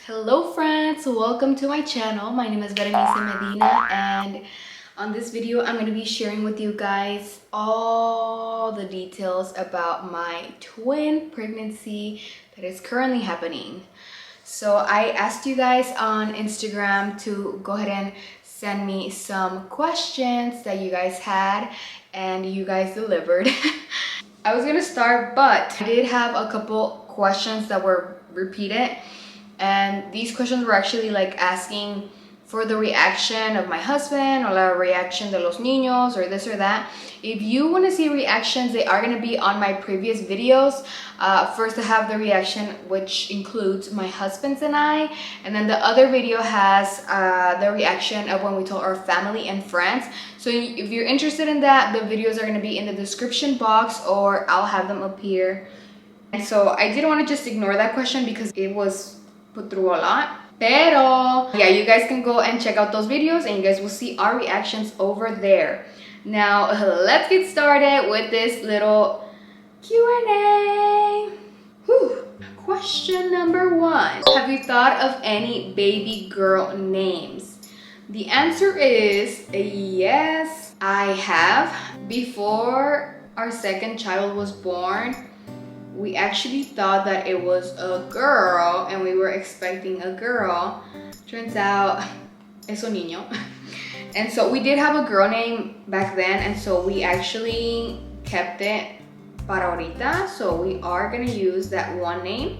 Hello friends, welcome to my channel. My name is Berenice Medina, and on this video I'm going to be sharing with you guys all the details about my twin pregnancy that is currently happening. So I asked you guys on Instagram to go ahead and send me some questions that you guys had, and you guys delivered. I was gonna start, but I did have a couple questions that were repeated. And these questions were actually like asking for the reaction of my husband, or la reaction de los niños, or this or that. If you want to see reactions, they are going to be on my previous videos. First I have the reaction, which includes my husband's and I, and then the other video has the reaction of when we told our family and friends. So if you're interested in that, the videos are going to be in the description box, or I'll have them up here. And so I didn't want to just ignore that question because it was put through a lot. Pero yeah, you guys can go and check out those videos and you guys will see our reactions over there. Now let's get started with this little Q&A. Question number 1. Have you thought of any baby girl names? The answer is yes, I have. Before our second child was born, we actually thought that it was a girl and we were expecting a girl. Turns out es un niño. And so we did have a girl name back then, and so we actually kept it para ahorita. So we are gonna use that one name.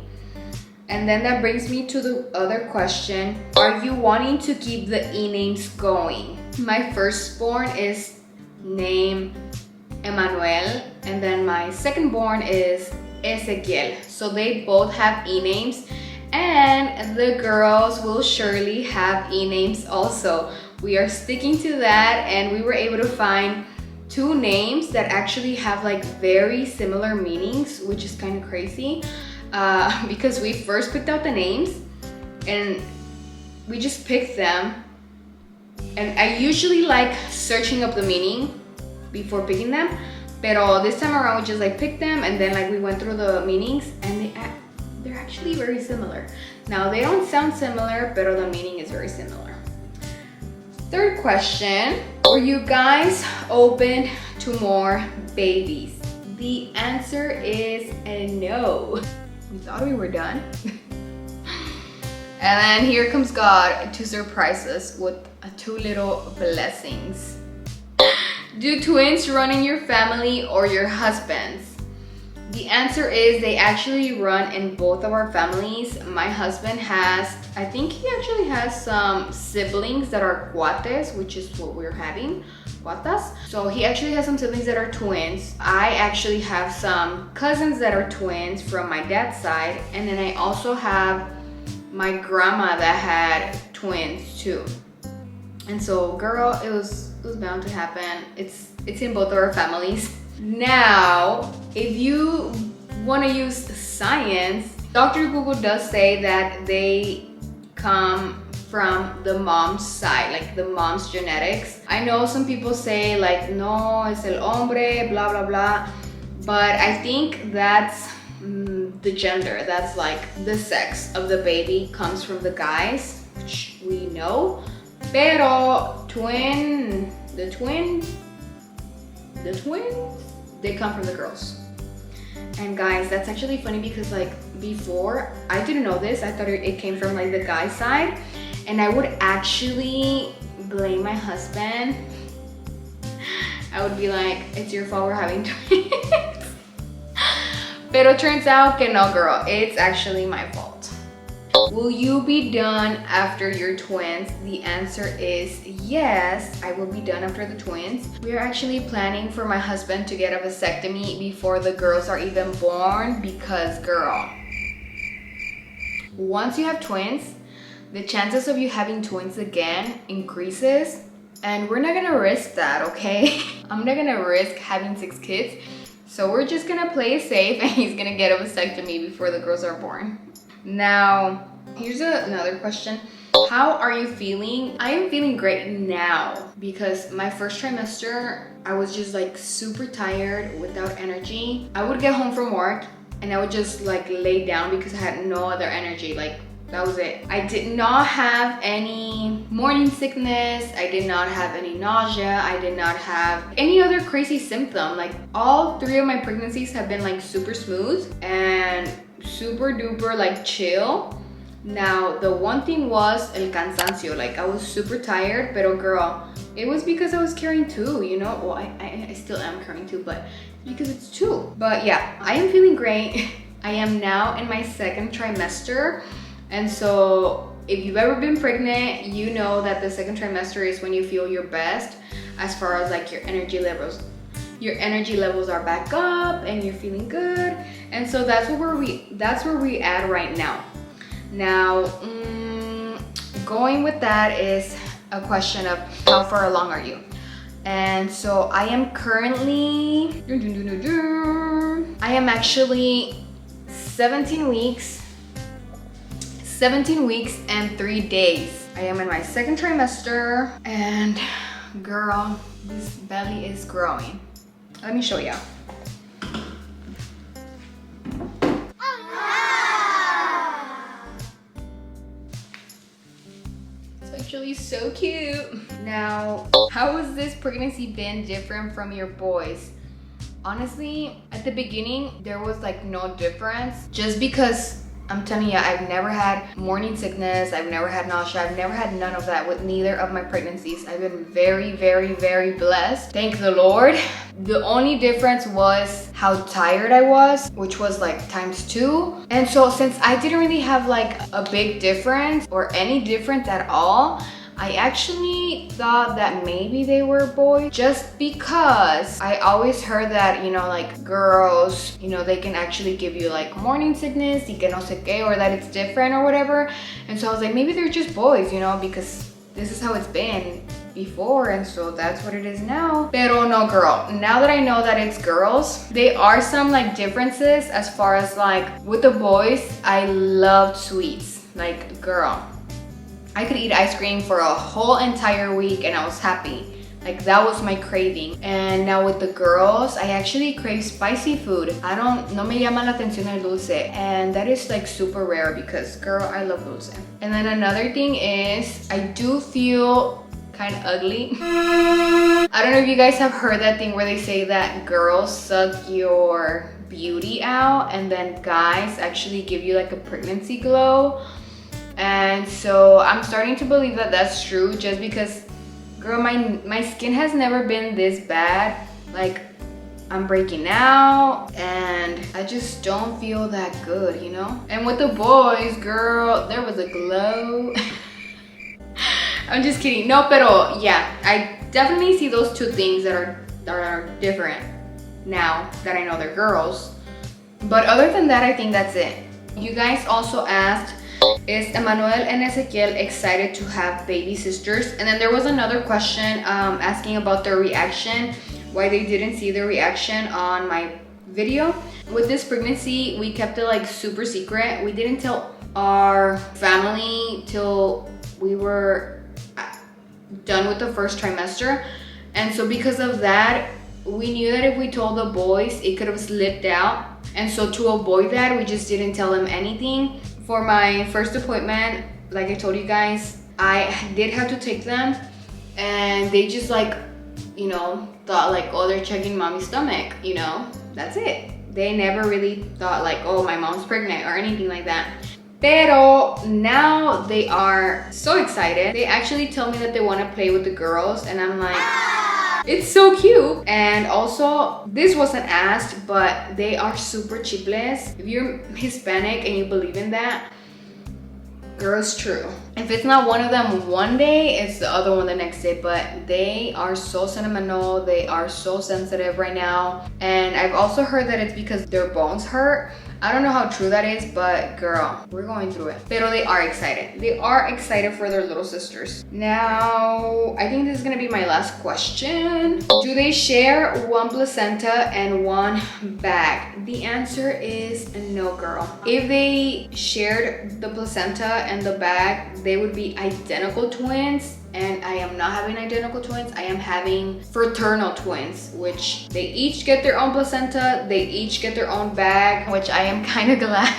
And then that brings me to the other question. Are you wanting to keep the e-names going? My firstborn is named Emmanuel, and then my secondborn is Ezequiel. So they both have e-names, and the girls will surely have e-names also. We are sticking to that, and we were able to find 2 names that actually have like very similar meanings, which is kind of crazy because we first picked out the names and we just picked them, and I usually like searching up the meaning before picking them. Pero this time around we just like picked them, and then like we went through the meanings, and they're actually very similar. Now they don't sound similar, but the meaning is very similar. Third question, were you guys open to more babies? The answer is no. We thought we were done. And then here comes God to surprise us with 2 little blessings. Do twins run in your family or your husband's? The answer is they actually run in both of our families. My husband has, I think he actually has some siblings that are cuates, which is what we're having, cuatas. So he actually has some siblings that are twins. I actually have some cousins that are twins from my dad's side, and then I also have my grandma that had twins too. And so girl, it was bound to happen. It's in both of our families. Now, if you want to use science, Dr. Google does say that they come from the mom's side, like the mom's genetics. I know some people say like, no, es el hombre, blah, blah, blah. But I think that's the gender. That's like the sex of the baby comes from the guys, which we know. Pero the twins, they come from the girls. And guys, that's actually funny because like before, I didn't know this. I thought it came from like the guy's side, and I would actually blame my husband. I would be like, it's your fault we're having twins. Pero turns out que no, girl, it's actually my fault. Will you be done after your twins? The answer is yes, I will be done after the twins. We are actually planning for my husband to get a vasectomy before the girls are even born because girl, once you have twins, the chances of you having twins again increases, and we're not gonna risk that, okay? I'm not gonna risk having 6 kids, so we're just gonna play it safe, and he's gonna get a vasectomy before the girls are born. Now, here's another question. How are you feeling? I am feeling great now because my first trimester, I was just like super tired, without energy. I would get home from work and I would just like lay down because I had no other energy. Like That was it. I did not have any morning sickness. I did not have any nausea. I did not have any other crazy symptom. Like all 3 of my pregnancies have been like super smooth and super duper like chill. Now the one thing was el cansancio. Like I was super tired, pero girl, it was because I was carrying 2, you know? Well, I still am carrying 2, but because it's 2. But yeah, I am feeling great. I am now in my 2nd trimester. And so if you've ever been pregnant, you know that the 2nd trimester is when you feel your best as far as like your energy levels. Your energy levels are back up and you're feeling good. And so that's where we at right now. Now, going with that is a question of how far along are you? And so I am currently, I am actually 17 weeks and 3 days. I am in my 2nd trimester and girl, this belly is growing. Let me show you. It's actually so cute. Now, how has this pregnancy been different from your boys? Honestly, at the beginning, there was like no difference just because I'm telling you, I've never had morning sickness. I've never had nausea. I've never had none of that with neither of my pregnancies. I've been very, very, very blessed. Thank the Lord. The only difference was how tired I was, which was like ×2. And so since I didn't really have like a big difference or any difference at all, I actually thought that maybe they were boys just because I always heard that, you know, like girls, you know, they can actually give you like morning sickness y que no sé qué, or that it's different or whatever. And so I was like, maybe they're just boys, you know, because this is how it's been before, and so that's what it is now. Pero no, girl, now that I know that it's girls, there are some like differences as far as like with the boys. I loved sweets, like girl, I could eat ice cream for a whole entire week and I was happy. Like that was my craving. And now with the girls, I actually crave spicy food. No me llama la atención el dulce. And that is like super rare because girl, I love dulce. And then another thing is, I do feel kind of ugly. I don't know if you guys have heard that thing where they say that girls suck your beauty out and then guys actually give you like a pregnancy glow. And so I'm starting to believe that that's true just because, girl, my skin has never been this bad. Like, I'm breaking out and I just don't feel that good, you know? And with the boys, girl, there was a glow. I'm just kidding. No, pero yeah, I definitely see those 2 things that are different now that I know they're girls. But other than that, I think that's it. You guys also asked, is Emmanuel and Ezequiel excited to have baby sisters? And then there was another question asking about their reaction, why they didn't see their reaction on my video. With this pregnancy, we kept it like super secret. We didn't tell our family till we were done with the 1st trimester. And so because of that, we knew that if we told the boys, it could have slipped out. And so to avoid that, we just didn't tell them anything. For my 1st appointment, like I told you guys, I did have to take them and they just like, you know, thought like, oh, they're checking mommy's stomach, you know, that's it. They never really thought like, oh, my mom's pregnant or anything like that. Pero now they are so excited. They actually tell me that they want to play with the girls and I'm like, it's so cute. And also, this wasn't asked, but they are super chiples. If you're Hispanic and you believe in that, girl, it's true. If it's not one of them one day, it's the other one the next day. But they are so sentimental. They are so sensitive right now. And I've also heard that it's because their bones hurt. I don't know how true that is, but girl, we're going through it. Pero they are excited. They are excited for their little sisters. Now, I think this is gonna be my last question. Do they share one placenta and one bag? The answer is no, girl. If they shared the placenta and the bag, they would be identical twins. And I am not having identical twins. I am having fraternal twins, which they each get their own placenta. They each get their own bag, which I am kind of glad.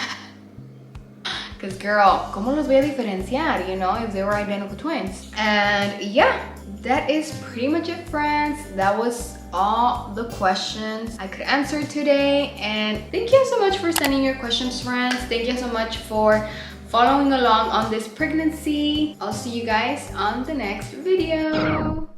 Because girl, ¿cómo los voy a diferenciar, you know, if they were identical twins? And yeah, that is pretty much it, friends. That was all the questions I could answer today. And thank you so much for sending your questions, friends. Thank you so much for following along on this pregnancy. I'll see you guys on the next video.